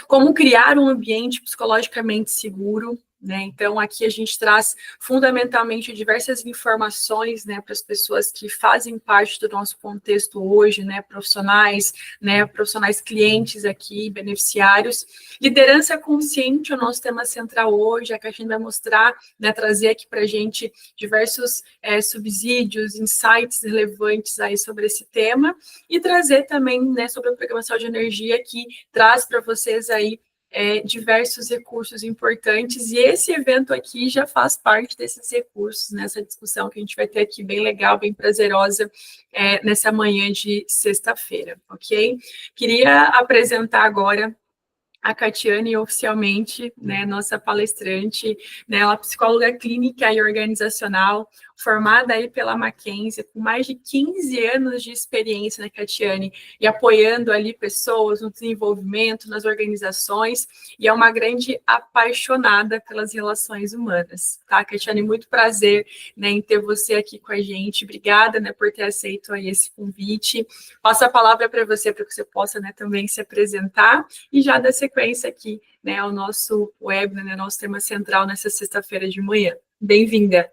Como criar um ambiente psicologicamente seguro, né? Então, aqui a gente traz fundamentalmente diversas informações, né, para as pessoas que fazem parte do nosso contexto hoje, né, profissionais clientes aqui, beneficiários. Liderança consciente é o nosso tema central hoje, é que a gente vai mostrar, né, trazer aqui para a gente diversos subsídios, insights relevantes aí sobre esse tema, e trazer também, né, sobre a programação de energia, que traz para vocês aí diversos recursos importantes, e esse evento aqui já faz parte desses recursos, nessa discussão que a gente vai ter aqui, bem legal, bem prazerosa, nessa manhã de sexta-feira, ok? Queria apresentar agora a Catiane oficialmente, né, nossa palestrante, né, ela é psicóloga clínica e organizacional, formada aí pela Mackenzie, com mais de 15 anos de experiência, né, Catiane, e apoiando ali pessoas no desenvolvimento, nas organizações, e é uma grande apaixonada pelas relações humanas, tá, Catiane? Muito prazer, né, em ter você aqui com a gente, obrigada, né, por ter aceito aí esse convite. Passo a palavra para você que você possa, né, também se apresentar, e já dar sequência aqui, né, ao nosso webinar, né, nosso tema central nessa sexta-feira de manhã. Bem-vinda!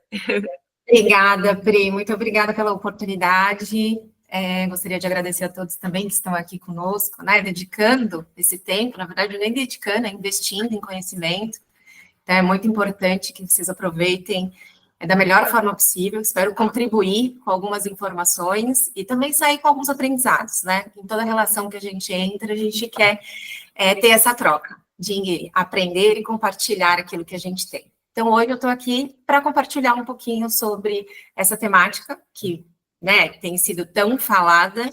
Obrigada, Pri, muito obrigada pela oportunidade. Gostaria de agradecer a todos também que estão aqui conosco, né, dedicando esse tempo, na verdade, nem dedicando, investindo em conhecimento. Então, é muito importante que vocês aproveitem da melhor forma possível. Espero contribuir com algumas informações e também sair com alguns aprendizados, né? Em toda relação que a gente entra, a gente quer ter essa troca de aprender e compartilhar aquilo que a gente tem. Então, hoje eu estou aqui para compartilhar um pouquinho sobre essa temática que, né, tem sido tão falada,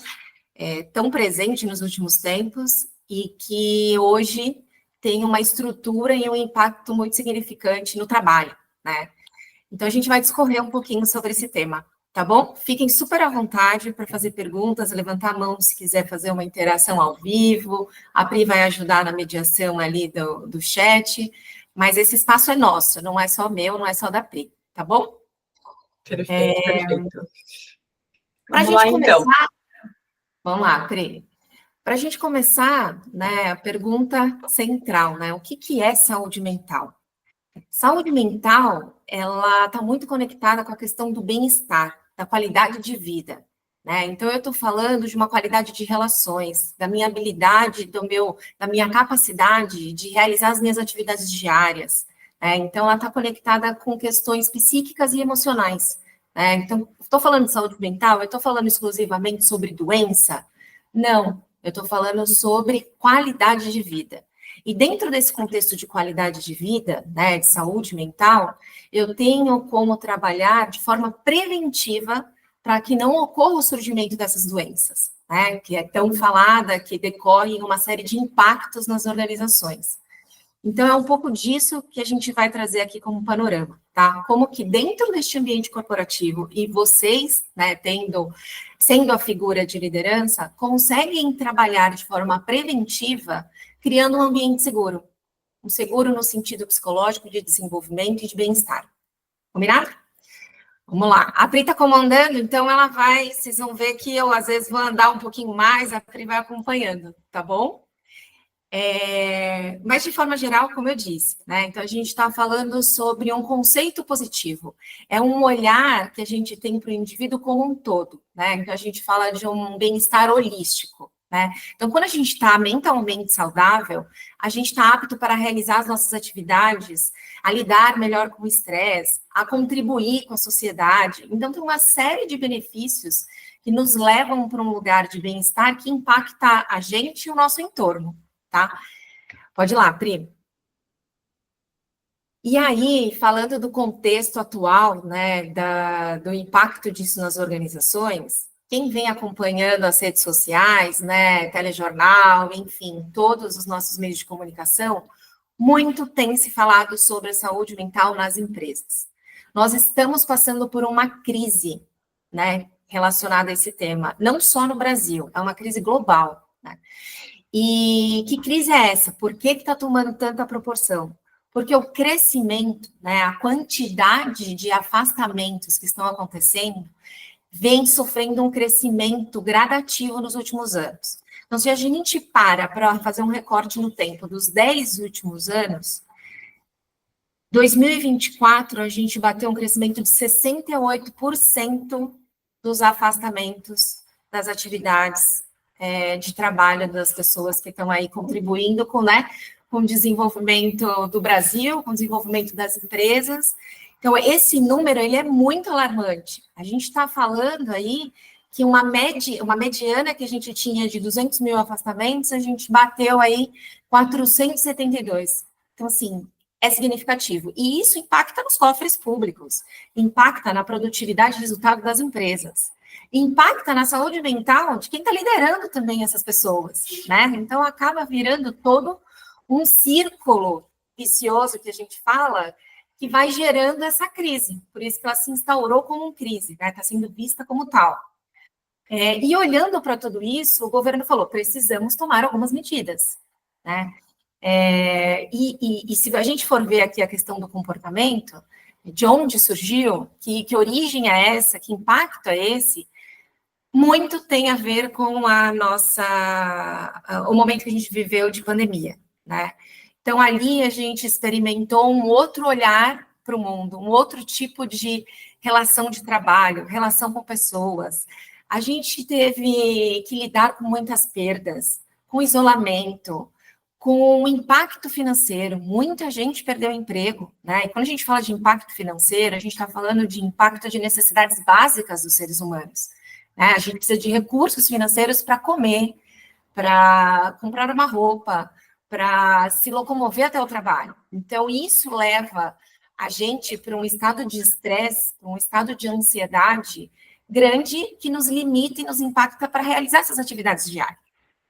tão presente nos últimos tempos e que hoje tem uma estrutura e um impacto muito significante no trabalho, né? Então, a gente vai discorrer um pouquinho sobre esse tema, tá bom? Fiquem super à vontade para fazer perguntas, levantar a mão se quiser fazer uma interação ao vivo. A Pri vai ajudar na mediação ali do chat, mas esse espaço é nosso, não é só meu, não é só da Pri, tá bom? Perfeito, perfeito. Para a gente começar, vamos lá, Pri. Para a gente começar, né, a pergunta central, né? O que é saúde mental? Saúde mental, ela está muito conectada com a questão do bem-estar, da qualidade de vida, né? Então, eu estou falando de uma qualidade de relações, da minha habilidade, da minha capacidade de realizar as minhas atividades diárias, né? Então, ela está conectada com questões psíquicas e emocionais, né? Então, estou falando de saúde mental, eu estou falando exclusivamente sobre doença? Não, eu estou falando sobre qualidade de vida. E dentro desse contexto de qualidade de vida, né, de saúde mental, eu tenho como trabalhar de forma preventiva para que não ocorra o surgimento dessas doenças, né, que é tão falada, que decorre uma série de impactos nas organizações. Então, é um pouco disso que a gente vai trazer aqui como panorama, tá? Como que dentro deste ambiente corporativo, e vocês, né, sendo a figura de liderança, conseguem trabalhar de forma preventiva, criando um ambiente seguro. Um seguro no sentido psicológico, de desenvolvimento e de bem-estar. Combinado? Vamos lá. A Pri está comandando, então ela vai, vocês vão ver que eu às vezes vou andar um pouquinho mais, a Pri vai acompanhando, tá bom? Mas de forma geral, como eu disse, né? Então a gente está falando sobre um conceito positivo. É um olhar que a gente tem para o indivíduo como um todo, né? Então a gente fala de um bem-estar holístico, né? Então, quando a gente está mentalmente saudável, a gente está apto para realizar as nossas atividades, a lidar melhor com o estresse, a contribuir com a sociedade. Então, tem uma série de benefícios que nos levam para um lugar de bem-estar que impacta a gente e o nosso entorno, tá? Pode ir lá, Pri. E aí, falando do contexto atual, né, do impacto disso nas organizações, quem vem acompanhando as redes sociais, né, telejornal, enfim, todos os nossos meios de comunicação, muito tem se falado sobre a saúde mental nas empresas. Nós estamos passando por uma crise, né, relacionada a esse tema, não só no Brasil, é uma crise global, né? E que crise é essa? Por que está tomando tanta proporção? Porque o crescimento, né, a quantidade de afastamentos que estão acontecendo, vem sofrendo um crescimento gradativo nos últimos anos. Então, se a gente para fazer um recorte no tempo dos 10 últimos anos, 2024, a gente bateu um crescimento de 68% dos afastamentos das atividades de trabalho das pessoas que estão aí contribuindo com, né, com o desenvolvimento do Brasil, com o desenvolvimento das empresas. Então, esse número, ele é muito alarmante. A gente está falando aí que uma mediana que a gente tinha de 200 mil afastamentos, a gente bateu aí 472. Então, assim, é significativo. E isso impacta nos cofres públicos, impacta na produtividade e resultado das empresas, impacta na saúde mental de quem está liderando também essas pessoas, né? Então, acaba virando todo um círculo vicioso que a gente fala, que vai gerando essa crise. Por isso que ela se instaurou como uma crise, né? Está sendo vista como tal. E olhando para tudo isso, o governo falou, precisamos tomar algumas medidas, né? E se a gente for ver aqui a questão do comportamento, de onde surgiu, que origem é essa, que impacto é esse, muito tem a ver com o momento que a gente viveu de pandemia, né? Então, ali a gente experimentou um outro olhar para o mundo, um outro tipo de relação de trabalho, relação com pessoas. A gente teve que lidar com muitas perdas, com isolamento, com o impacto financeiro. Muita gente perdeu emprego, né? E quando a gente fala de impacto financeiro, a gente está falando de impacto de necessidades básicas dos seres humanos, né? A gente precisa de recursos financeiros para comer, para comprar uma roupa, para se locomover até o trabalho. Então, isso leva a gente para um estado de estresse, um estado de ansiedade grande que nos limita e nos impacta para realizar essas atividades diárias.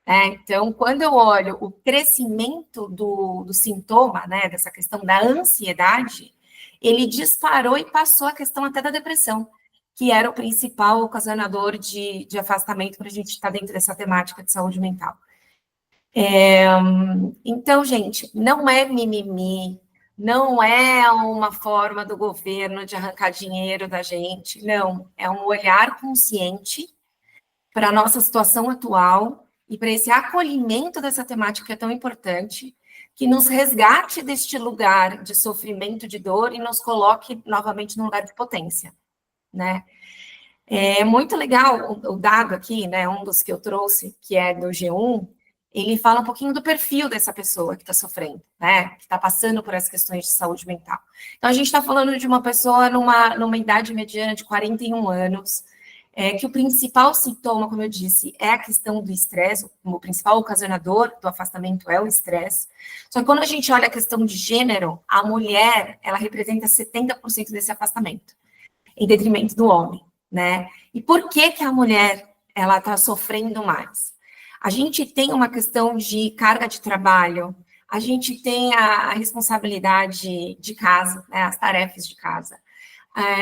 Então, quando eu olho o crescimento do sintoma, né, dessa questão da ansiedade, ele disparou e passou a questão até da depressão, que era o principal ocasionador de afastamento para a gente estar dentro dessa temática de saúde mental. Então, gente, não é mimimi, não é uma forma do governo de arrancar dinheiro da gente, não, é um olhar consciente para a nossa situação atual e para esse acolhimento dessa temática que é tão importante, que nos resgate deste lugar de sofrimento, de dor e nos coloque novamente num lugar de potência, né? É muito legal o dado aqui, né, um dos que eu trouxe, que é do G1, ele fala um pouquinho do perfil dessa pessoa que está sofrendo, né, que está passando por essas questões de saúde mental. Então, a gente está falando de uma pessoa numa idade mediana de 41 anos, que o principal sintoma, como eu disse, é a questão do estresse, o principal ocasionador do afastamento é o estresse. Só que quando a gente olha a questão de gênero, a mulher, ela representa 70% desse afastamento, em detrimento do homem, né? E por que a mulher, ela está sofrendo mais? A gente tem uma questão de carga de trabalho, a gente tem a responsabilidade de casa, né, as tarefas de casa.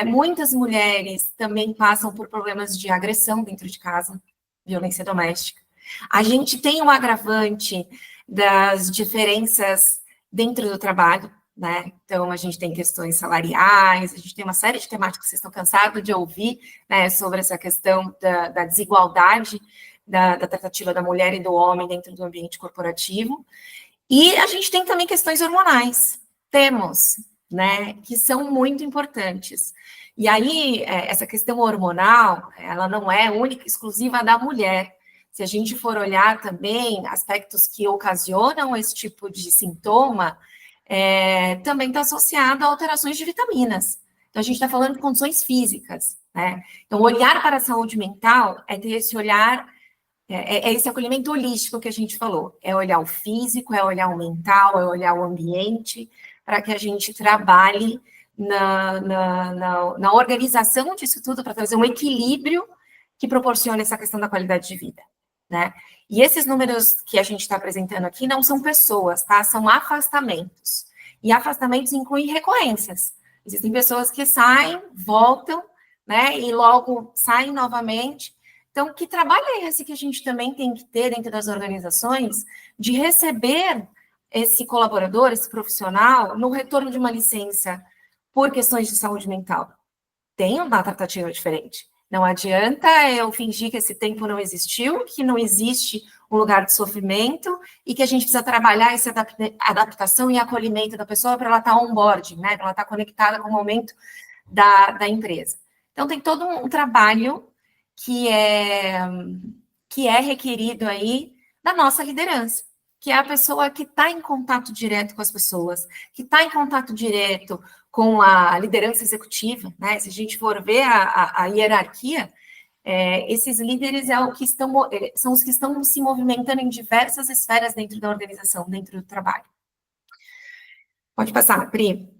Muitas mulheres também passam por problemas de agressão dentro de casa, violência doméstica. A gente tem um agravante das diferenças dentro do trabalho, né? Então, a gente tem questões salariais, a gente tem uma série de temáticas que vocês estão cansados de ouvir, né, sobre essa questão da desigualdade da tratativa da mulher e do homem dentro do ambiente corporativo. E a gente tem também questões hormonais. Temos, né, que são muito importantes. E aí, essa questão hormonal, ela não é única, exclusiva da mulher. Se a gente for olhar também aspectos que ocasionam esse tipo de sintoma, também está associado a alterações de vitaminas. Então, a gente está falando de condições físicas, né? Então, olhar para a saúde mental é ter esse olhar, esse acolhimento holístico que a gente falou. É olhar o físico, é olhar o mental, é olhar o ambiente, para que a gente trabalhe na organização disso tudo, para trazer um equilíbrio que proporcione essa questão da qualidade de vida, né? E esses números que a gente está apresentando aqui não são pessoas, tá? São afastamentos. E afastamentos incluem recorrências. Existem pessoas que saem, voltam, né? E logo saem novamente. Então, que trabalho é esse que a gente também tem que ter dentro das organizações de receber esse colaborador, esse profissional, no retorno de uma licença por questões de saúde mental? Tem uma tratativa diferente. Não adianta eu fingir que esse tempo não existiu, que não existe um lugar de sofrimento e que a gente precisa trabalhar essa adaptação e acolhimento da pessoa para ela estar on-board, né? Para ela estar conectada com o momento da empresa. Então, tem todo um trabalho que é requerido aí da nossa liderança, que é a pessoa que está em contato direto com as pessoas, que está em contato direto com a liderança executiva, né? Se a gente for ver a hierarquia, esses líderes são os que estão se movimentando em diversas esferas dentro da organização, dentro do trabalho. Pode passar, Pri.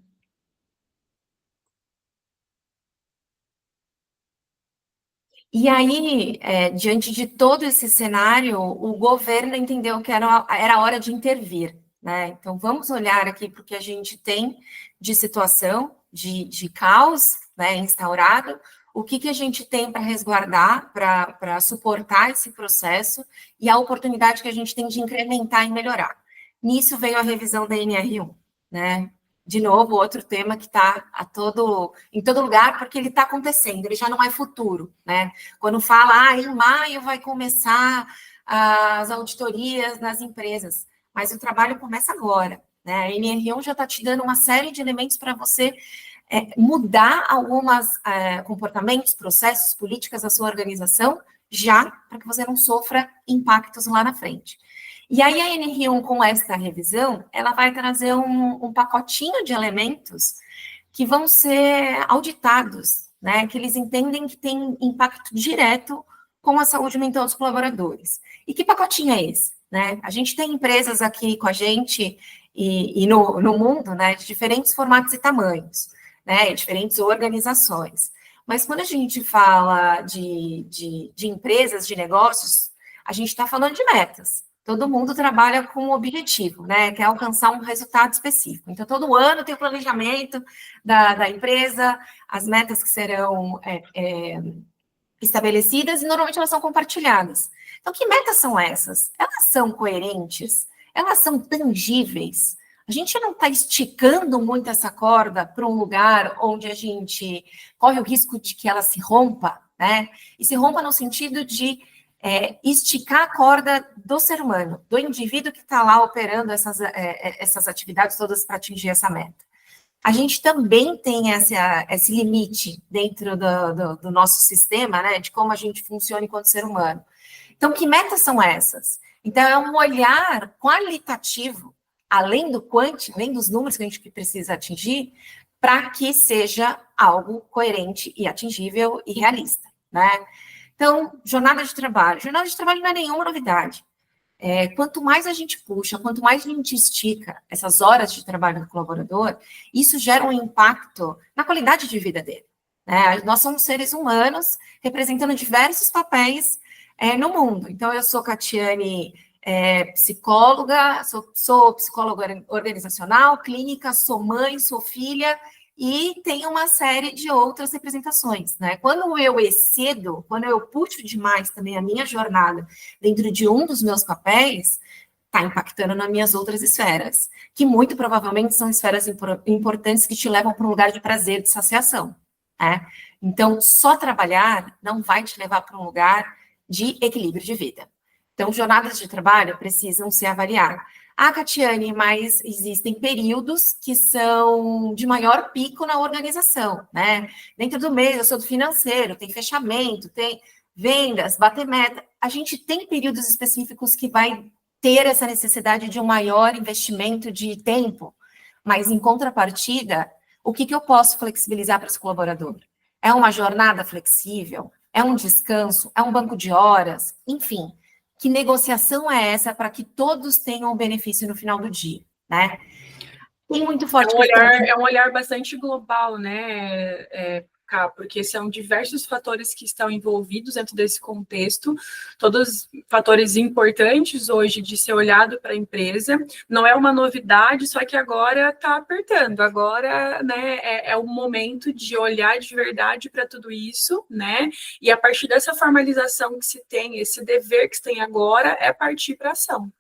E aí, diante de todo esse cenário, o governo entendeu que era hora de intervir, né? Então, vamos olhar aqui para o que a gente tem de situação, de caos, né, instaurado, o que a gente tem para resguardar, para suportar esse processo e a oportunidade que a gente tem de incrementar e melhorar. Nisso veio a revisão da NR1, né? De novo, outro tema que está em todo lugar, porque ele está acontecendo, ele já não é futuro, né? Quando fala, em maio vai começar as auditorias nas empresas, mas o trabalho começa agora, né? A NR1 já está te dando uma série de elementos para você mudar alguns comportamentos, processos, políticas da sua organização, já para que você não sofra impactos lá na frente. E aí a NR1, com esta revisão, ela vai trazer um pacotinho de elementos que vão ser auditados, né? Que eles entendem que tem impacto direto com a saúde mental dos colaboradores. E que pacotinho é esse? Né? A gente tem empresas aqui com a gente e no mundo, né, de diferentes formatos e tamanhos, né, diferentes organizações. Mas quando a gente fala de empresas, de negócios, a gente está falando de metas. Todo mundo trabalha com um objetivo, né? Quer alcançar um resultado específico. Então, todo ano tem o planejamento da empresa, as metas que serão estabelecidas e normalmente elas são compartilhadas. Então, que metas são essas? Elas são coerentes? Elas são tangíveis? A gente não está esticando muito essa corda para um lugar onde a gente corre o risco de que ela se rompa, né? E se rompa no sentido de esticar a corda do ser humano, do indivíduo que está lá operando essas atividades todas para atingir essa meta. A gente também tem esse limite dentro do nosso sistema, né, de como a gente funciona enquanto ser humano. Então, que metas são essas? Então, é um olhar qualitativo, além do quant, além dos números que a gente precisa atingir, para que seja algo coerente e atingível e realista, né? Então, jornada de trabalho. Jornada de trabalho não é nenhuma novidade. Quanto mais a gente puxa, quanto mais a gente estica essas horas de trabalho do colaborador, isso gera um impacto na qualidade de vida dele. Né? Nós somos seres humanos representando diversos papéis no mundo. Então, eu sou Catiane, psicóloga, sou psicóloga organizacional, clínica, sou mãe, sou filha, e tem uma série de outras representações, né? Quando eu excedo, quando eu puxo demais também a minha jornada dentro de um dos meus papéis, está impactando nas minhas outras esferas, que muito provavelmente são esferas importantes que te levam para um lugar de prazer, de saciação, né? Então, só trabalhar não vai te levar para um lugar de equilíbrio de vida. Então, jornadas de trabalho precisam ser avaliadas. Catiane, mas existem períodos que são de maior pico na organização, né? Dentro do mês, eu sou do financeiro, tem fechamento, tem vendas, bater meta. A gente tem períodos específicos que vai ter essa necessidade de um maior investimento de tempo, mas em contrapartida, o que eu posso flexibilizar para esse colaborador? É uma jornada flexível? É um descanso? É um banco de horas? Enfim. Que negociação é essa para que todos tenham um benefício no final do dia, né? Tem muito forte é um olhar bastante global, né, porque são diversos fatores que estão envolvidos dentro desse contexto, todos fatores importantes hoje de ser olhado para a empresa. Não é uma novidade, só que agora está apertando. Agora, né, é o momento de olhar de verdade para tudo isso, né? E a partir dessa formalização que se tem, esse dever que se tem agora, é partir para a ação.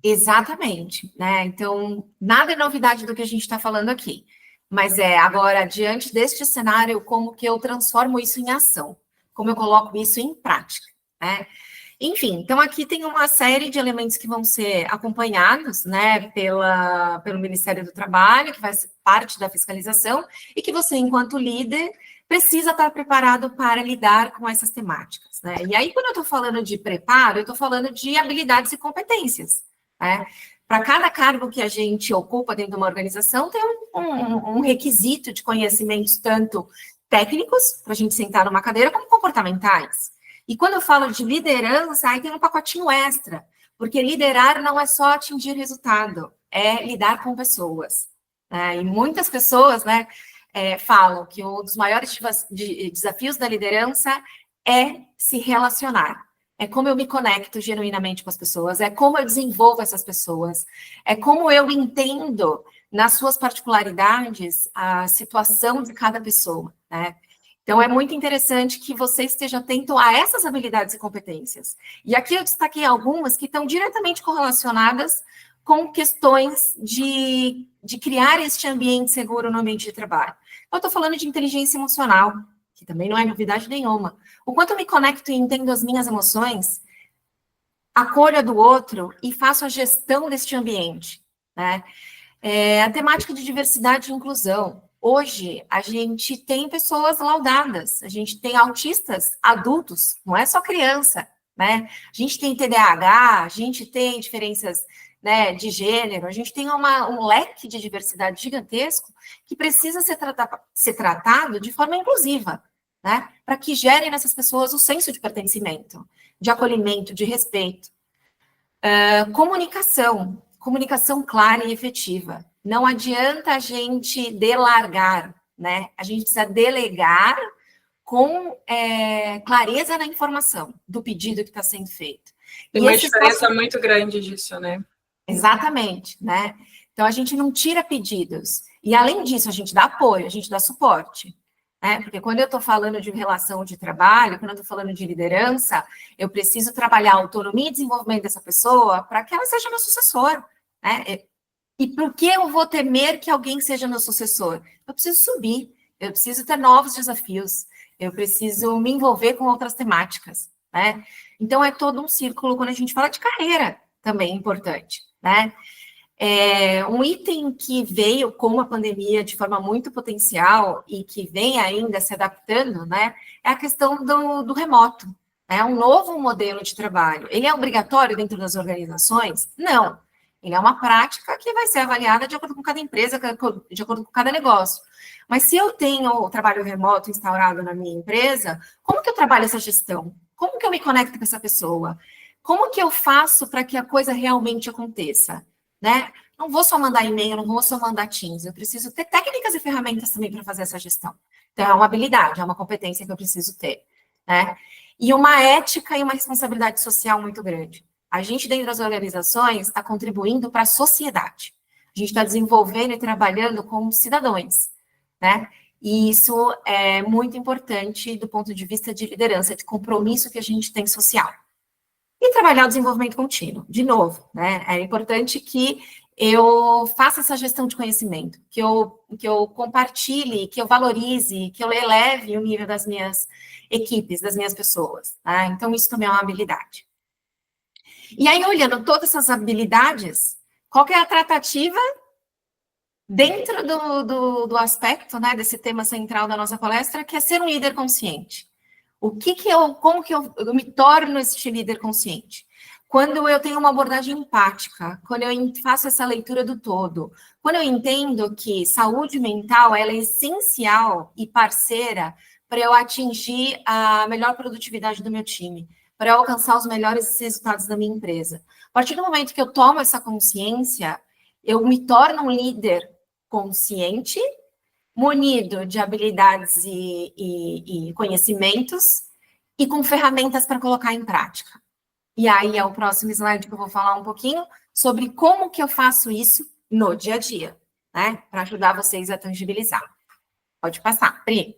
Exatamente, né? Então, nada é novidade do que a gente está falando aqui. Mas agora, diante deste cenário, como que eu transformo isso em ação? Como eu coloco isso em prática, né? Enfim, então aqui tem uma série de elementos que vão ser acompanhados, né, pelo Ministério do Trabalho, que vai ser parte da fiscalização, e que você, enquanto líder, precisa estar preparado para lidar com essas temáticas, né? E aí, quando eu estou falando de preparo, eu estou falando de habilidades e competências, né? Para cada cargo que a gente ocupa dentro de uma organização, tem um requisito de conhecimentos tanto técnicos, para a gente sentar numa cadeira, como comportamentais. E quando eu falo de liderança, aí tem um pacotinho extra, porque liderar não é só atingir resultado, é lidar com pessoas. Né? E muitas pessoas, né, falam que um dos maiores desafios da liderança é se relacionar. É como eu me conecto genuinamente com as pessoas, é como eu desenvolvo essas pessoas, é como eu entendo, nas suas particularidades, a situação de cada pessoa, né? Então, é muito interessante que você esteja atento a essas habilidades e competências. E aqui eu destaquei algumas que estão diretamente correlacionadas com questões de criar este ambiente seguro no ambiente de trabalho. Eu estou falando de inteligência emocional, que também não é novidade nenhuma. O quanto eu me conecto e entendo as minhas emoções, acolho a do outro e faço a gestão deste ambiente, né? A temática de diversidade e inclusão. Hoje, a gente tem pessoas laudadas, a gente tem autistas adultos, não é só criança, né? A gente tem TDAH, a gente tem diferenças, né, de gênero, a gente tem um leque de diversidade gigantesco que precisa ser tratado de forma inclusiva, né? Para que gere nessas pessoas o senso de pertencimento, de acolhimento, de respeito. Comunicação clara e efetiva. Não adianta a gente delargar, né? A gente precisa delegar com clareza na informação do pedido que está sendo feito. Tem uma diferença muito grande disso, né? Exatamente, né? Então, a gente não tira pedidos. E, além disso, a gente dá apoio, a gente dá suporte. Né? Porque quando eu estou falando de relação de trabalho, quando eu estou falando de liderança, eu preciso trabalhar a autonomia e desenvolvimento dessa pessoa para que ela seja meu sucessor. Né? E por que eu vou temer que alguém seja meu sucessor? Eu preciso subir, eu preciso ter novos desafios, eu preciso me envolver com outras temáticas. Né? Então, é todo um círculo quando a gente fala de carreira, também importante. Né? Um item que veio com a pandemia de forma muito potencial e que vem ainda se adaptando, né, é a questão do remoto. É um novo modelo de trabalho. Ele é obrigatório dentro das organizações? Não. Ele é uma prática que vai ser avaliada de acordo com cada empresa, de acordo com cada negócio. Mas se eu tenho o trabalho remoto instaurado na minha empresa, como que eu trabalho essa gestão? Como que eu me conecto com essa pessoa? Como que eu faço para que a coisa realmente aconteça? Né? Não vou só mandar e-mail, não vou só mandar Teams, eu preciso ter técnicas e ferramentas também para fazer essa gestão. Então, é uma habilidade, é uma competência que eu preciso ter. Né? E uma ética e uma responsabilidade social muito grande. A gente, dentro das organizações, está contribuindo para a sociedade. A gente está desenvolvendo e trabalhando como cidadãos. Né? E isso é muito importante do ponto de vista de liderança, de compromisso que a gente tem social. E trabalhar o desenvolvimento contínuo, de novo, né? É importante que eu faça essa gestão de conhecimento, que eu compartilhe, que eu valorize, que eu eleve o nível das minhas equipes, das minhas pessoas. Tá? Então, isso também é uma habilidade. E aí, olhando todas essas habilidades, qual que é a tratativa dentro do aspecto, né, desse tema central da nossa palestra, que é ser um líder consciente? Como que eu me torno este líder consciente? Quando eu tenho uma abordagem empática, quando eu faço essa leitura do todo, quando eu entendo que saúde mental ela é essencial e parceira para eu atingir a melhor produtividade do meu time, para eu alcançar os melhores resultados da minha empresa. A partir do momento que eu tomo essa consciência, eu me torno um líder consciente, munido de habilidades e conhecimentos e com ferramentas para colocar em prática. E aí é o próximo slide que eu vou falar um pouquinho sobre como que eu faço isso no dia a dia, né? Para ajudar vocês a tangibilizar. Pode passar, Pri.